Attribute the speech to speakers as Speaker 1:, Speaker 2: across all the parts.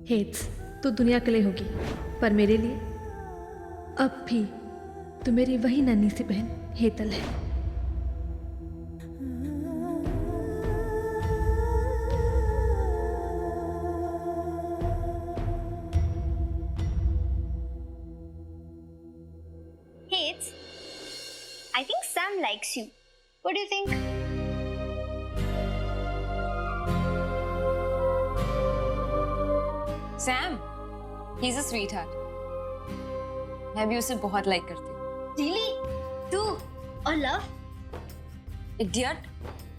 Speaker 1: Hates तो दुनिया के लिए होगी, पर मेरे लिए अब भी तो मेरी वही नन्ही सी बहन हेतल है।
Speaker 2: Hates, I think Sam likes you. What do you think?
Speaker 3: Sam, he's a sweetheart. मैं भी उसे बहुत लाइक करती हूँ।
Speaker 2: Really? तू और लव?
Speaker 3: Idiot,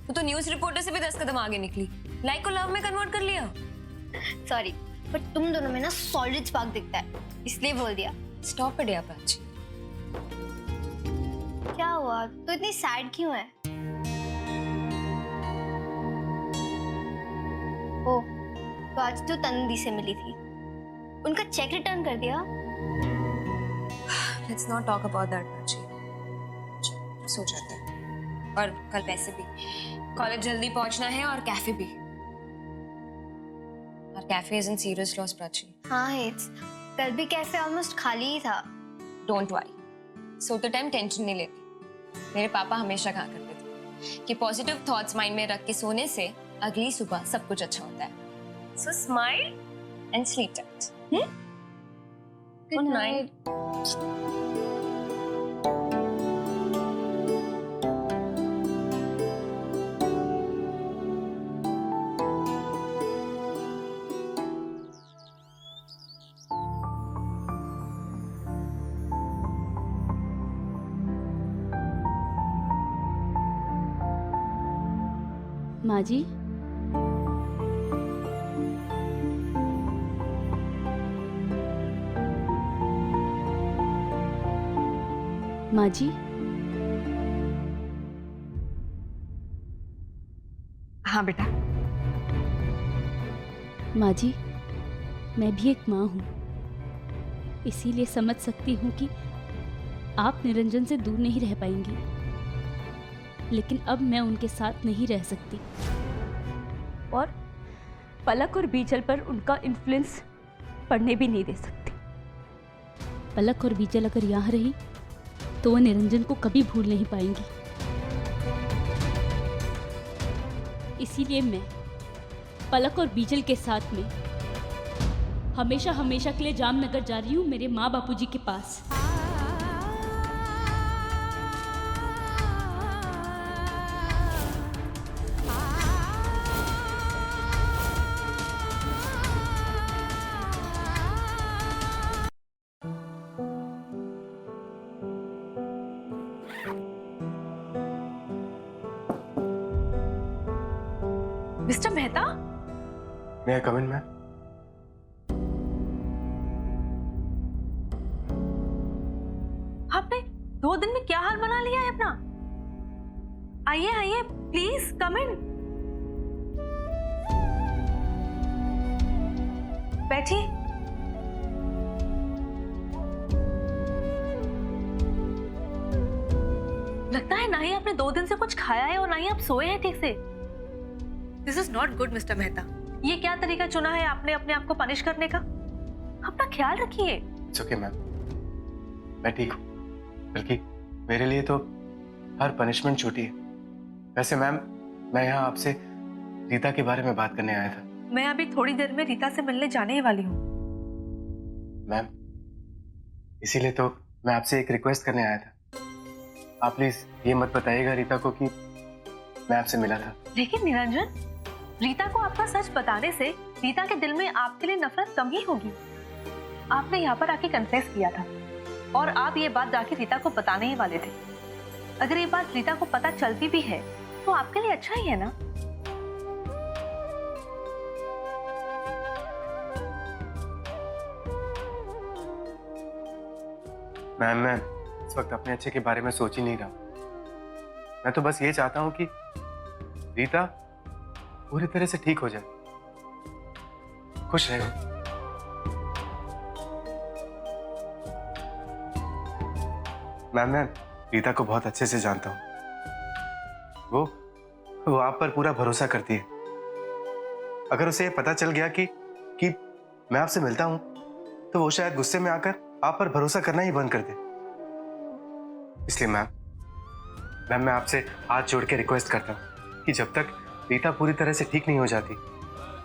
Speaker 3: तू तो न्यूज़ रिपोर्टर से भी 10 कदम आगे निकली। लाइक को लव में कन्वर्ट कर लिया।
Speaker 2: Sorry, but तुम दोनों में ना सॉलिड स्पार्क दिखता है, इसलिए बोल दिया।
Speaker 3: Stop it, Prachi.
Speaker 2: क्या हुआ? तू इतनी सैड क्यों है? ओह, तो आज तू तन्वी से मिली थी। उनका चेक रिटर्न कर दिया?
Speaker 3: Let's not talk about that, Prachi. सो जाते हैं। और कल पैसे भी। कॉलेज जल्दी पहुंचना है और कैफे भी। और cafe is in serious loss, Prachi.
Speaker 2: हाँ हेट्स, कल भी कैफे ऑलमोस्ट खाली ही था।
Speaker 3: Don't worry। सोते टाइम टेंशन नहीं लेती। मेरे पापा हमेशा कहा करते थे कि पॉजिटिव थॉट्स माइंड में रख के सोने से अगली सुबह सब कुछ अच्छा होता है। सो smile and sleep tight. Good night.
Speaker 4: माँ जी, माँ जी,
Speaker 3: हाँ बेटा।
Speaker 4: माँ जी, मैं भी एक माँ हूँ, इसीलिए समझ सकती हूँ कि आप निरंजन से दूर नहीं रह पाएंगी, लेकिन अब मैं उनके साथ नहीं रह सकती और पलक और बीजल पर उनका इन्फ्लुएंस पड़ने भी नहीं दे सकती। पलक और बीजल अगर यहाँ रही तो वो निरंजन को कभी भूल नहीं पाएंगी। इसीलिए मैं पलक और बीजल के साथ में हमेशा हमेशा के लिए जामनगर जा रही हूँ, मेरे माँ बापूजी के पास।
Speaker 3: Mister Mehta,
Speaker 5: May I come in, ma'am?
Speaker 3: आपने 2 दिन में क्या हाल बना लिया है अपना? आइए आइए, प्लीज कम इन। बैठिए। लगता है ना ही आपने 2 दिन से कुछ खाया है और ना ही आप सोए हैं ठीक से। This is not good mister Mehta. ये क्या तरीका चुना है आपने अपने आप को पनिश करने का? अपना ख्याल रखिए।
Speaker 5: It's okay, ma'am. मैं ठीक हूँ। बल्कि मेरे लिए तो हर पनिशमेंट छोटी है। वैसे मैम, मैं यहाँ आपसे रीता के बारे में बात करने आया था।
Speaker 3: मैं अभी थोड़ी देर में रीता से मिलने जाने ही वाली हूँ।
Speaker 5: मैम, इसीलिए तो मैं आपसे एक रिक्वेस्ट करने आया था। आप प्लीज ये मत बताइएगा रीता को कि मैं आपसे मिला था।
Speaker 3: लेकिन निरंजन, रीता को आपका सच बताने से रीता के दिल में आपके लिए नफरत कम ही होगी। आपने यहाँ पर आके कन्फेस किया था और आप ये बात जाके रीता को बताने ही वाले थे। अगर ये बात रीता को पता चलती भी है तो आपके लिए अच्छा ही है ना?
Speaker 5: मैम, मैं इस वक्त अपने अच्छे के बारे में सोच ही नहीं रहा। मैं तो बस ये चाहता हूँ कि रीता पूरी तरह से ठीक हो जाए, खुश रहे। मैम, मैं रीता को बहुत अच्छे से जानता हूँ। वो आप पर पूरा भरोसा करती है। अगर उसे ये पता चल गया कि मैं आपसे मिलता हूं तो वो शायद गुस्से में आकर आप पर भरोसा करना ही बंद कर दे। इसलिए मैम मैं आपसे हाथ जोड़ के रिक्वेस्ट करता हूं कि जब तक रीता पूरी तरह से ठीक नहीं हो जाती,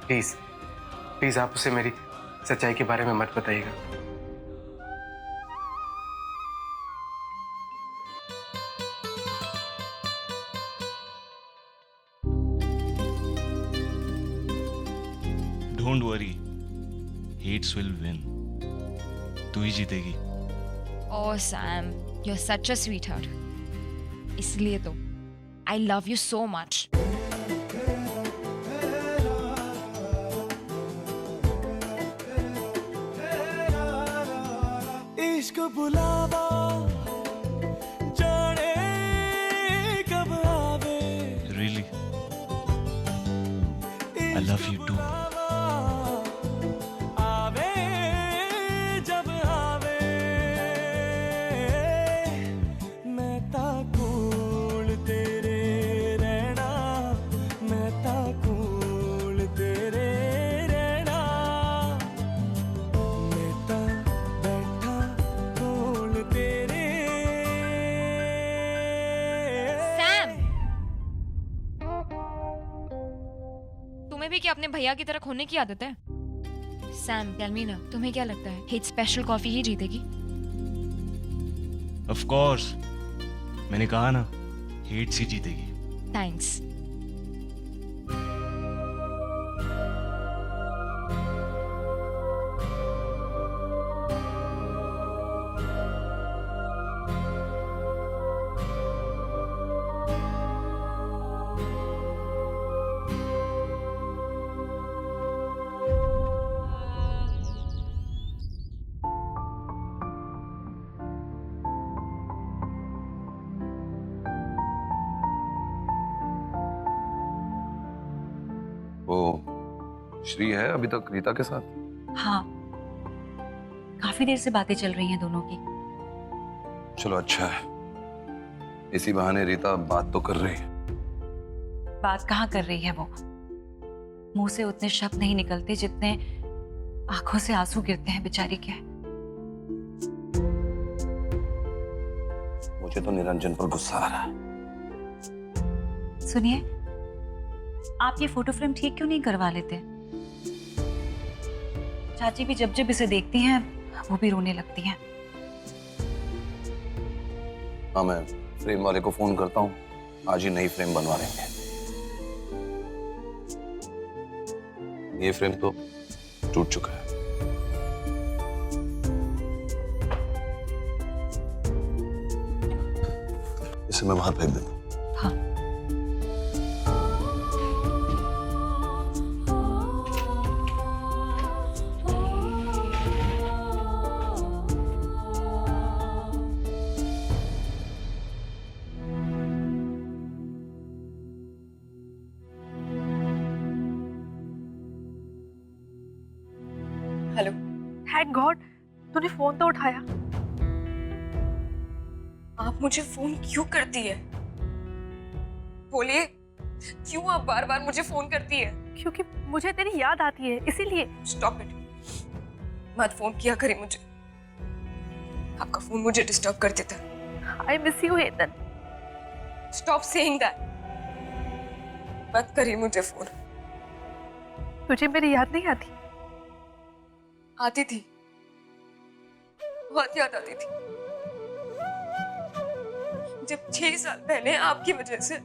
Speaker 5: प्लीज प्लीज आप उसे मेरी सच्चाई के बारे में मत बताइएगा।
Speaker 6: Don't worry, hates will win. तू ही जीतेगी।
Speaker 3: Oh Sam, you are such a sweetheart. इसलिए तो I love you so much.
Speaker 7: इश्क बुलावा जाने कब आवे।
Speaker 6: Really I love you too.
Speaker 7: आवे जब आवे मैं ताकूल तेरे रहना, मैं ताकूल तेरे रहना, मैं ता बैठा कोल तेरे।
Speaker 3: सैम, तुम्हें भी क्या अपने भैया की तरह खोने की आदत है? सैम टेल मी ना, तुम्हें क्या लगता है हिट स्पेशल कॉफी ही जीतेगी?
Speaker 6: ऑफ कोर्स, मैंने कहा ना, हेट्स ही जीतेगी।
Speaker 3: थैंक्स।
Speaker 8: वो श्री है अभी तक रीता के साथ?
Speaker 9: हाँ, काफी देर से बातें चल रही हैं दोनों की।
Speaker 8: चलो अच्छा है, इसी बहाने रीता बात तो कर रही है।
Speaker 9: बात कहाँ कर रही है वो? मुंह से उतने शब्द नहीं निकलते जितने आंखों से आंसू गिरते हैं बेचारी के।
Speaker 8: मुझे तो निरंजन पर गुस्सा आ रहा है।
Speaker 9: सुनिए, आप ये फोटो फ्रेम ठीक क्यों नहीं करवा लेते? चाची भी जब जब इसे देखती हैं वो भी रोने लगती हैं।
Speaker 8: हाँ, मैं फ्रेम वाले को फोन करता हूँ, आज ही नई फ्रेम बनवा लेंगे। ये फ्रेम तो टूट चुका है। इसे मैं बाहर फेंक देता हूँ।
Speaker 9: हाँ।
Speaker 3: हेलो।
Speaker 1: थैंक गॉड तूने फोन तो उठाया।
Speaker 3: आप मुझे फोन क्यों करती है? बोलिए, क्यों आप बार बार मुझे फोन करती है?
Speaker 1: क्योंकि मुझे तेरी याद आती है, इसीलिए।
Speaker 3: स्टॉप इट, मत फोन किया करिए मुझे। आपका फोन मुझे डिस्टर्ब कर देता है।
Speaker 1: I miss you Hetal.
Speaker 3: Stop saying that. मत करिए मुझे फोन।
Speaker 1: तुझे मेरी याद नहीं आती?
Speaker 3: आती थी, बहुत याद आती थी। जब 6 साल पहले आपकी वजह से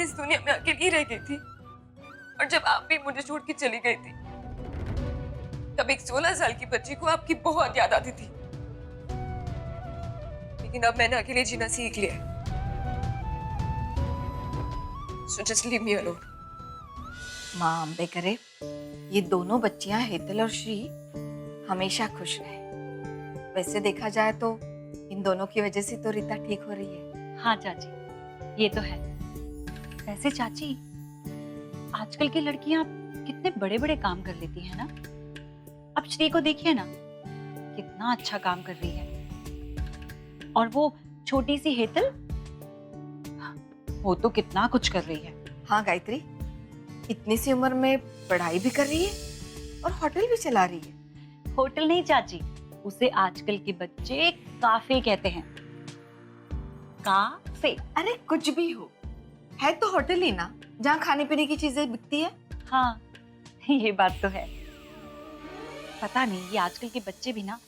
Speaker 3: इस दुनिया में अकेली रह गई थी, और जब आप भी मुझे छोड़ के चली गई थी, तब एक 16 साल की बच्ची को आपकी बहुत याद आती थी। लेकिन अब मैंने अकेले जीना सीख लिया है। So just leave me alone.
Speaker 9: माँ अम्बे करे ये दोनों बच्चियां हेतल और श्री हमेशा खुश रहे। वैसे देखा जाए तो इन दोनों की वजह से तो रीता ठीक हो रही है। हाँ चाची, ये तो है। वैसे चाची, आजकल की लड़कियां कितने बड़े बड़े काम कर लेती हैं ना। अब श्री को देखिए ना, कितना अच्छा काम कर रही है। और वो छोटी सी हेतल, वो तो कितना कुछ कर रही है।
Speaker 2: हाँ गायत्री, इतनी सी उम्र में पढ़ाई भी कर रही है
Speaker 9: और होटल भी चला रही है।
Speaker 10: होटल नहीं चाची, उसे आजकल के बच्चे काफे कहते हैं। काफे।
Speaker 9: अरे कुछ भी हो, है तो होटल ही ना, जहाँ खाने पीने की चीजें बिकती है।
Speaker 10: हाँ ये बात तो है। पता नहीं ये आजकल के बच्चे भी ना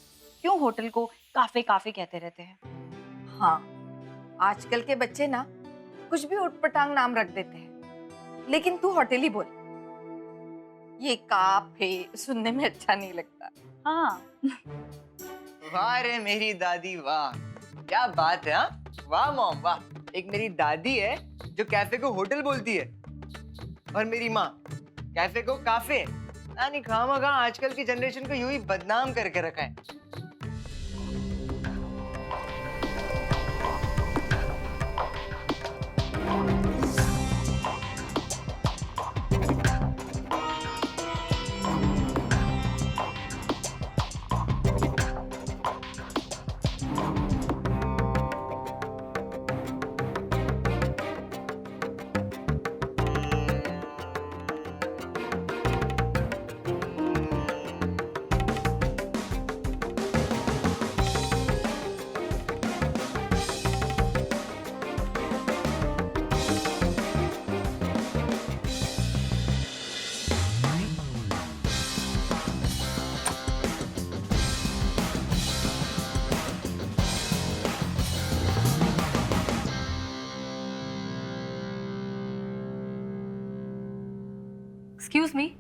Speaker 10: क्यों होटल को काफे काफे कहते रहते हैं।
Speaker 9: हाँ, आजकल के बच्चे ना कुछ भी उटपटांग नाम रख देते हैं, लेकिन तू होटल ही बोल। ये काफे सुनने में अच्छा नहीं लगता।
Speaker 10: हाँ
Speaker 11: वाह रे मेरी दादी वाह, क्या बात है। हाँ वाह मॉम वाह, एक मेरी दादी है जो कैफे को होटल बोलती है, और मेरी माँ कैफे को काफे। नहीं खामखा आजकल की जनरेशन को यूं ही बदनाम करके रखा है।
Speaker 10: Excuse me.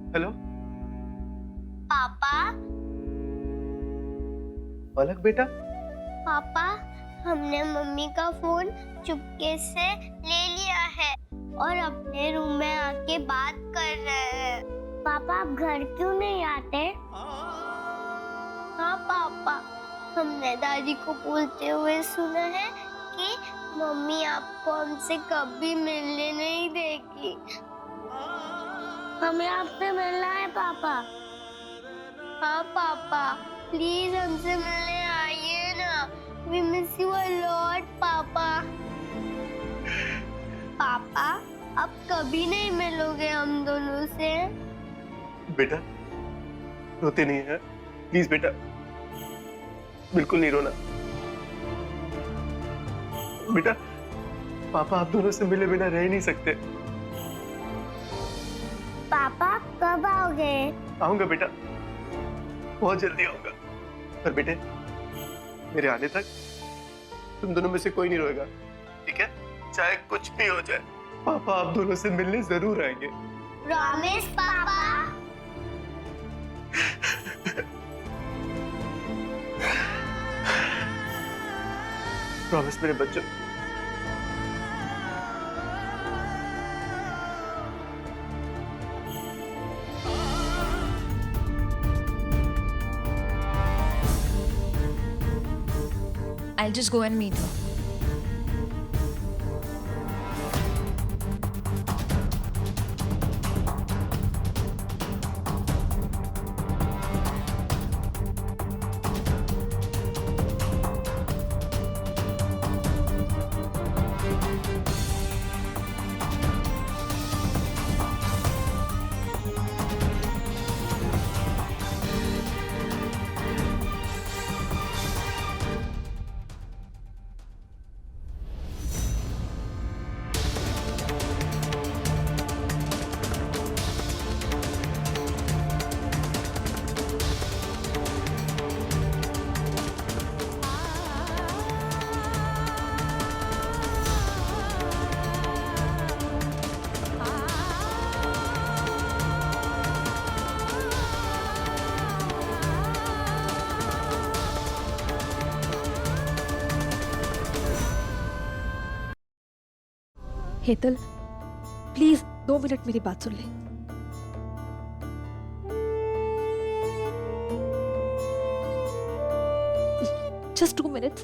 Speaker 5: हेलो
Speaker 2: पापा
Speaker 5: पलक बेटा,
Speaker 2: पापा हमने मम्मी का फोन चुपके से ले लिया है और अपने रूम में आके बात कर रहे हैं। पापा आप घर क्यों नहीं आते? हाँ पापा, हमने दादी को बोलते हुए सुना है कि मम्मी आपको हमसे कभी मिलने नहीं देगी। हमें आपसे मिलना है पापा। हाँ पापा, प्लीज हमसे मिलने आइए ना। We miss you a lot, पापा। पापा, अब कभी नहीं मिलोगे हम दोनों से?
Speaker 5: बेटा रोते नहीं है, प्लीज बेटा, बिल्कुल नहीं रोना बेटा। पापा आप दोनों से मिले बिना रह ही नहीं सकते।
Speaker 2: पापा कब आओगे?
Speaker 5: आऊंगा बेटा, बहुत जल्दी आऊंगा। पर बेटे मेरे आने तक तुम दोनों में से कोई नहीं रोएगा, ठीक है? चाहे कुछ भी हो जाए, पापा आप दोनों से मिलने जरूर आएंगे।
Speaker 2: प्रॉमिस पापा।
Speaker 5: प्रॉमिस मेरे बच्चों।
Speaker 3: I'll just go and meet her.
Speaker 1: Hetal, please 2 minute मेरी बात सुन ले। Just 2 minutes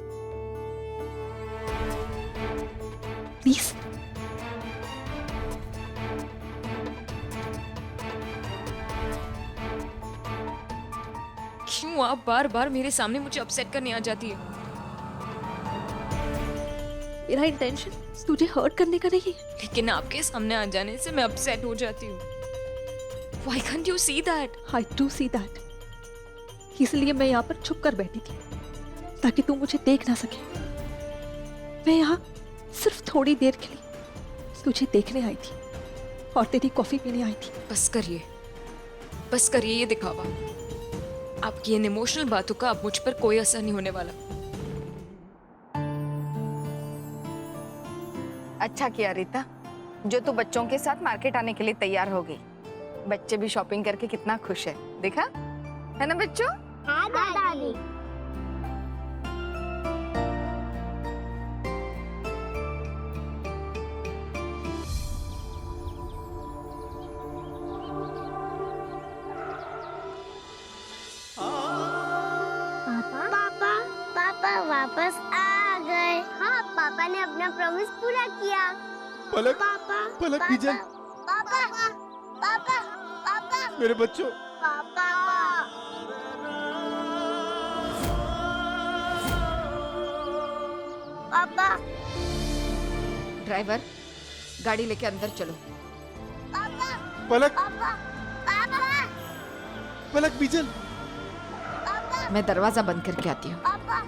Speaker 1: please.
Speaker 3: क्यों आप बार बार मेरे सामने मुझे अपसेट करने आ जाती है?
Speaker 1: मेरा इंटेंशन तुझे हर्ट करने का नहीं है।
Speaker 3: लेकिन आपके सामने आ जाने से मैं अपसेट हो जाती हूँ। Why can't you see that?
Speaker 1: I do see that. इसलिए मैं यहाँ पर छुप कर बैठी थी ताकि तू मुझे देख ना सके। मैं यहाँ सिर्फ थोड़ी देर के लिए तुझे देखने आई थी और तेरी कॉफी पीने आई थी।
Speaker 3: बस करिए ये दिखावा। आपकी इन इमोशनल बातों का अब मुझ पर कोई असर नहीं होने वाला।
Speaker 9: अच्छा किया रीता, जो तू बच्चों के साथ मार्केट आने के लिए तैयार हो गई। बच्चे भी शॉपिंग करके कितना खुश है, देखा है ना बच्चों?
Speaker 2: हाँ दादी। पापा वापस आ गए। हाँ, पापा ने अपना प्रॉमिस पूरा किया।
Speaker 7: पलक,
Speaker 2: पापा,
Speaker 7: पलक
Speaker 2: पापा,
Speaker 7: बीजल,
Speaker 2: पापा, पापा, पापा,
Speaker 7: मेरे बच्चों।
Speaker 2: पापा। पापा,
Speaker 9: ड्राइवर, गाड़ी लेके अंदर चलो।
Speaker 2: पापा,
Speaker 7: पलक,
Speaker 2: पापा, पापा,
Speaker 7: पलक बीजल।
Speaker 2: पापा,
Speaker 9: मैं दरवाजा बंद करके आती हूँ।
Speaker 2: पापा।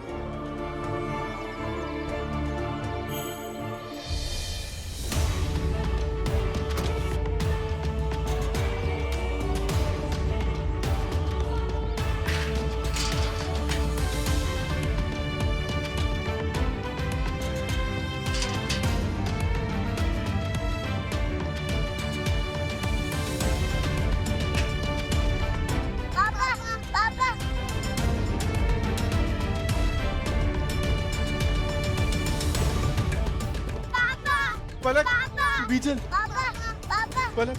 Speaker 7: पलक, बीजल,
Speaker 2: पापा,
Speaker 7: पलक।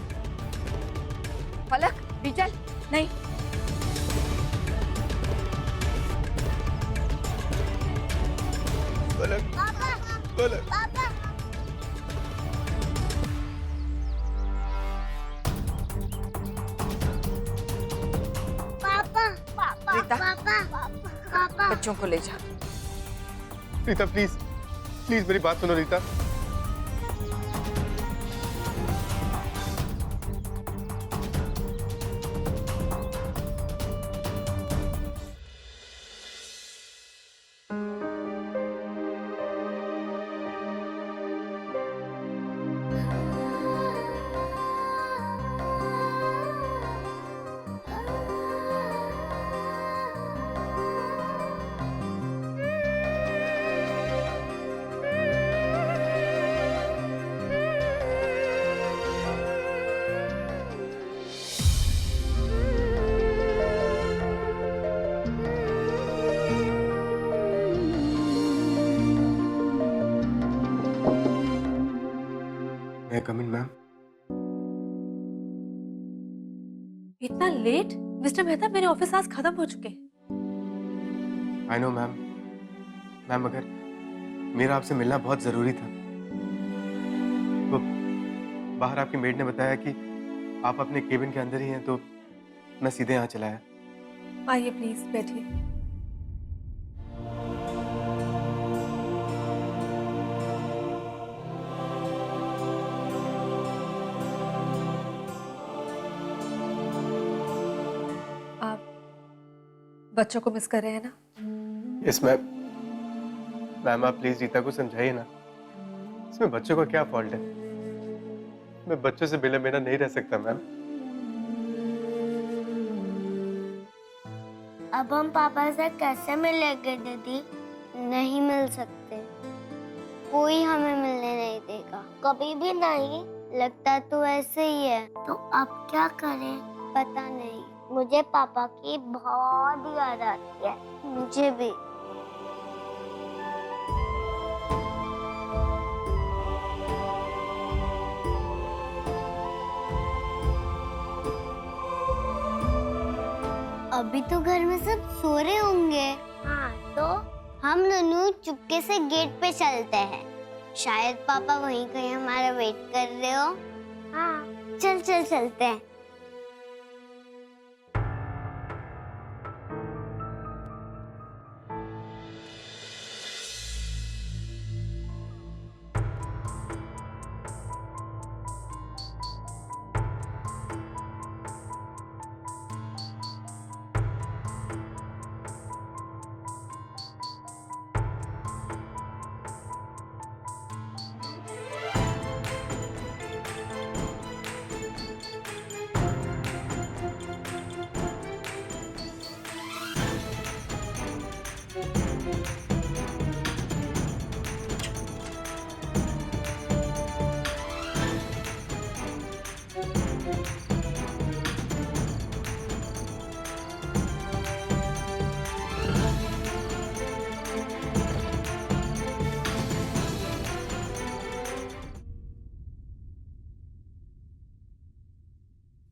Speaker 9: पलक, बीजल, नहीं।
Speaker 7: पलक, पलक।
Speaker 9: रीता,
Speaker 2: पापा।
Speaker 9: बच्चों को ले जा।
Speaker 5: रीता प्लीज, प्लीज मेरी बात सुनो रीता। मैं कम इन मैम?
Speaker 1: इतना लेट? मिस्टर मेहता, मेरे ऑफिस आज खत्म हो चुके।
Speaker 5: I know ma'am. मैम अगर मेरा आपसे मिलना बहुत जरूरी था तो बाहर आपकी मेड ने बताया कि आप अपने केबिन के अंदर ही हैं, तो मैं सीधे यहाँ चला आया।
Speaker 1: आइए प्लीज बैठिए। बच्चों को मिस कर रहे हैं ना?
Speaker 5: Yes ma'am. मैम आप प्लीज रीता को समझाइए ना, इसमें बच्चों का क्या फॉल्ट है? मैं बच्चों से मिले बिना नहीं रह सकता मैम।
Speaker 2: अब हम पापा से कैसे मिलेंगे दीदी? नहीं मिल सकते, कोई हमें मिलने नहीं देगा, कभी भी नहीं। लगता तो ऐसे ही है। तो अब क्या करें? पता नहीं। मुझे पापा की बहुत याद आती है। मुझे भी। अभी तो घर में सब सो रहे होंगे। हाँ, तो हम दोनों चुपके से गेट पे चलते हैं। शायद पापा वहीं कहीं हमारा वेट कर रहे हो। हाँ, चल चल चलते हैं।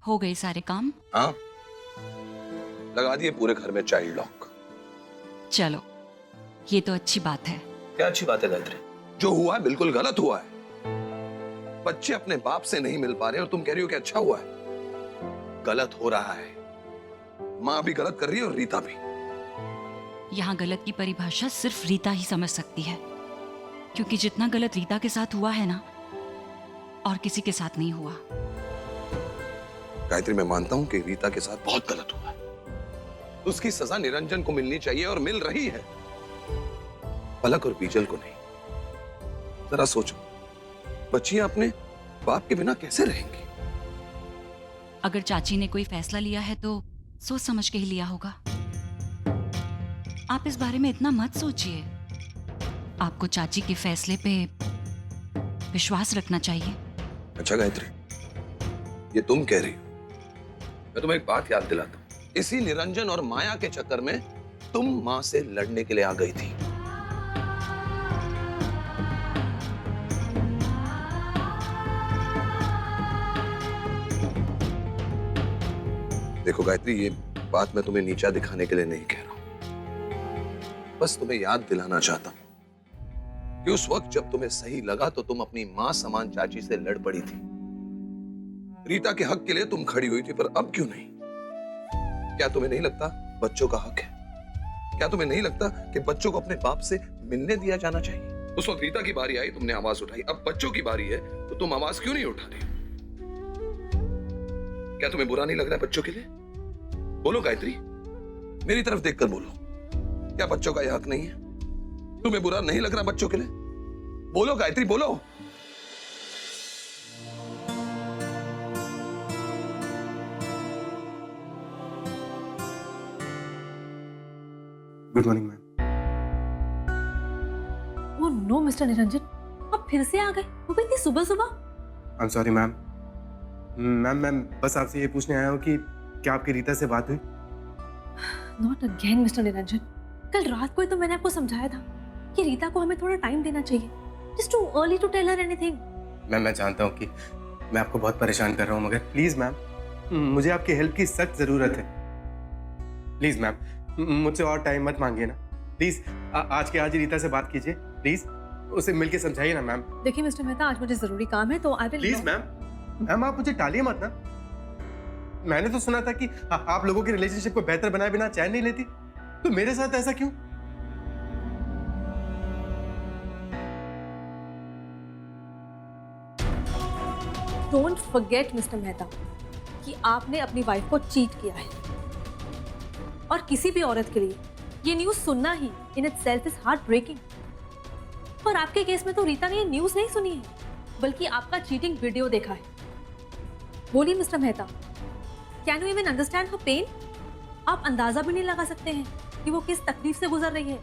Speaker 10: हो गए सारे काम?
Speaker 8: हाँ, लगा दिए पूरे घर में चाइल्ड लॉक।
Speaker 10: चलो, ये तो अच्छी बात है।
Speaker 8: क्या अच्छी बात है गायत्री? जो हुआ है बिल्कुल गलत हुआ है। बच्चे अपने बाप से नहीं मिल पा रहे और तुम कह रही हो कि अच्छा हुआ है। गलत हो रहा है। माँ भी गलत कर रही है और रीता भी।
Speaker 10: यहाँ गलत की परिभाषा सिर्फ रीता ही समझ सकती है, क्योंकि जितना गलत रीता के साथ हुआ है ना, और किसी के साथ नहीं हुआ।
Speaker 8: गायत्री, मैं मानता हूं कि रीता के साथ बहुत गलत हुआ है। उसकी सजा निरंजन को मिलनी चाहिए और मिल रही है, पलक और बीजल को नहीं। जरा सोचो, बच्चियां अपने बाप के बिना कैसे रहेंगी?
Speaker 10: अगर चाची ने कोई फैसला लिया है तो सोच समझ के ही लिया होगा। आप इस बारे में इतना मत सोचिए। आपको चाची के फैसले पे विश्वास रखना चाहिए।
Speaker 8: अच्छा गायत्री, ये तुम कह रही हो। मैं तुम्हें एक बात याद दिलाता हूं। इसी निरंजन और माया के चक्कर में तुम मां से लड़ने के लिए आ गई थी। देखो गायत्री, ये बात मैं तुम्हें नीचा दिखाने के लिए नहीं कह रहा हूं। बस तुम्हें याद दिलाना चाहता हूं कि उस वक्त जब तुम्हें सही लगा तो तुम अपनी मां समान चाची से लड़ पड़ी थी। रीता के हक के लिए तुम खड़ी हुई थी, पर अब क्यों नहीं? क्या तुम्हें नहीं लगता बच्चों का हक है? क्या तुम्हें नहीं लगता कि बच्चों को अपने बाप से मिलने दिया जाना चाहिए? उस वक्त रीता की बारी आई, तुमने आवाज उठाई। अब बच्चों की बारी है तो तुम आवाज क्यों नहीं उठा रही? क्या तुम्हें बुरा नहीं लग रहा है बच्चों के लिए? बोलो गायत्री, मेरी तरफ देखकर बोलो। क्या बच्चों का यह हक नहीं है? तुम्हें बुरा नहीं लग रहा बच्चों के लिए? बोलो गायत्री, बोलो।
Speaker 5: Good morning ma'am.
Speaker 1: Oh no mister Niranjan, आप फिर से आ गए? वो भी इतनी सुबह सुबह?
Speaker 5: I am sorry ma'am. Ma'am बस आपसे ये पूछने आया हूँ कि क्या आपकी रीता से बात हुई?
Speaker 1: Not again mister Niranjan. कल रात को ही तो मैंने आपको समझाया था कि रीता को हमें थोड़ा टाइम देना चाहिए। It's too early to tell her anything.
Speaker 5: Ma'am, मैं जानता हूँ कि मैं आपको बहुत परेशान कर रहा हूँ, मगर प्लीज मैम, मुझे आपकी हेल्प की सख्त जरूरत है। प्लीज मैम, मुझसे और टाइम मत मांगिए ना। प्लीज आज के आज ही रीता से बात कीजिए। प्लीज उसे मिलके समझाइए ना मैम।
Speaker 1: देखिए मिस्टर मेहता, आज मुझे जरूरी काम है तो आई विल।
Speaker 5: प्लीज मैम आप मुझे टालिए मत ना। मैंने तो सुना था कि आप लोगों के रिलेशनशिप को बेहतर बनाए बिना चैन नहीं लेती, तो मेरे साथ ऐसा क्यों?
Speaker 1: डोंट फॉरगेट मिस्टर मेहता कि आपने अपनी वाइफ को चीट किया है, और किसी भी औरत के लिए ये न्यूज़ सुनना ही in itself is heart breaking. पर आपके केस में तो रीता ने ये न्यूज़ नहीं सुनी है, बल्कि आपका चीटिंग वीडियो देखा है। बोलिए mister Mehta, can you even understand her pain? आप अंदाजा भी नहीं लगा सकते हैं कि वो किस तकलीफ से गुजर रही है।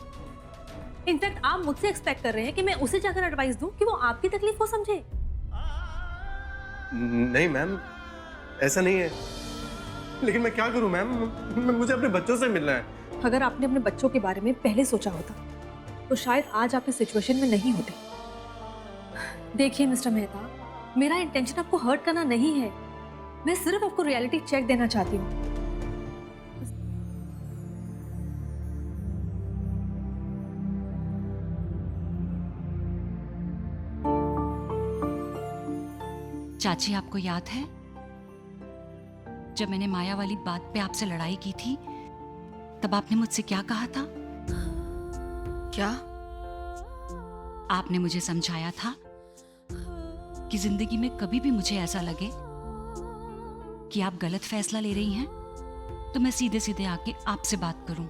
Speaker 1: इनफैक्ट आप मुझसे एक्सपेक्ट कर रहे हैं कि मैं उसे जाकर एडवाइस दूं कि वो आपकी तकलीफ को समझे।
Speaker 5: नहीं मैम, ऐसा नहीं है। लेकिन मैं क्या करूं मैम, मुझे अपने बच्चों से मिलना है।
Speaker 1: अगर आपने अपने बच्चों के बारे में पहले सोचा होता तो शायद आज आप इस सिचुएशन में नहीं होते। देखिए मिस्टर मेहता, मेरा इंटेंशन आपको हर्ट करना नहीं है, मैं सिर्फ आपको रियलिटी चेक देना चाहती हूँ।
Speaker 10: चाची, आपको याद है जब मैंने माया वाली बात पे आपसे लड़ाई की थी, तब आपने मुझसे क्या कहा था?
Speaker 9: क्या?
Speaker 10: आपने मुझे समझाया था कि जिंदगी में कभी भी मुझे ऐसा लगे कि आप गलत फैसला ले रही हैं, तो मैं सीधे सीधे आके आपसे बात करूं।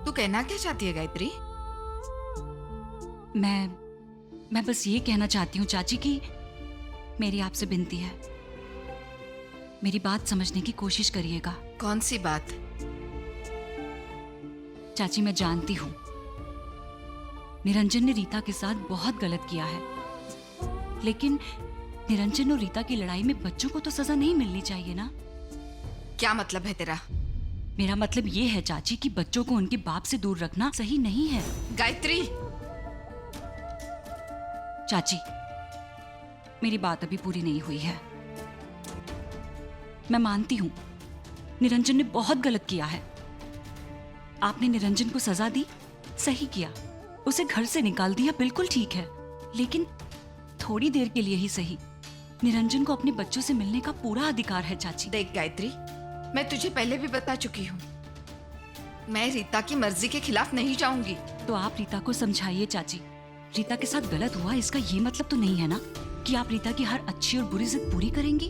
Speaker 9: तू कहना क्या चाहती है गायत्री?
Speaker 10: मैं बस ये कहना चाहती हूँ चाची कि मेरी आपसे विनती है, मेरी बात समझने की कोशिश करिएगा।
Speaker 9: कौन सी बात?
Speaker 10: चाची, मैं जानती हूँ निरंजन ने रीता के साथ बहुत गलत किया है, लेकिन निरंजन और रीता की लड़ाई में बच्चों को तो सजा नहीं मिलनी चाहिए ना?
Speaker 9: क्या मतलब है तेरा?
Speaker 10: मेरा मतलब ये है चाची कि बच्चों को उनके बाप से दूर रखना सही नहीं है।
Speaker 9: गायत्री!
Speaker 10: चाची, मेरी बात अभी पूरी नहीं हुई है। मैं मानती हूं निरंजन ने बहुत गलत किया है। आपने निरंजन को सजा दी, सही किया, उसे घर से निकाल दिया, बिल्कुल ठीक है, लेकिन थोड़ी देर के लिए ही सही, निरंजन को अपने बच्चों से मिलने का पूरा अधिकार है। चाची
Speaker 9: देख गायत्री, मैं तुझे पहले भी बता चुकी हूँ, मैं रीता की मर्जी के खिलाफ नहीं जाऊंगी।
Speaker 10: तो आप रीता को समझाइए चाची। रीता के साथ गलत हुआ, इसका ये मतलब तो नहीं है ना कि आप रीता की हर अच्छी और बुरी जिद पूरी करेंगी।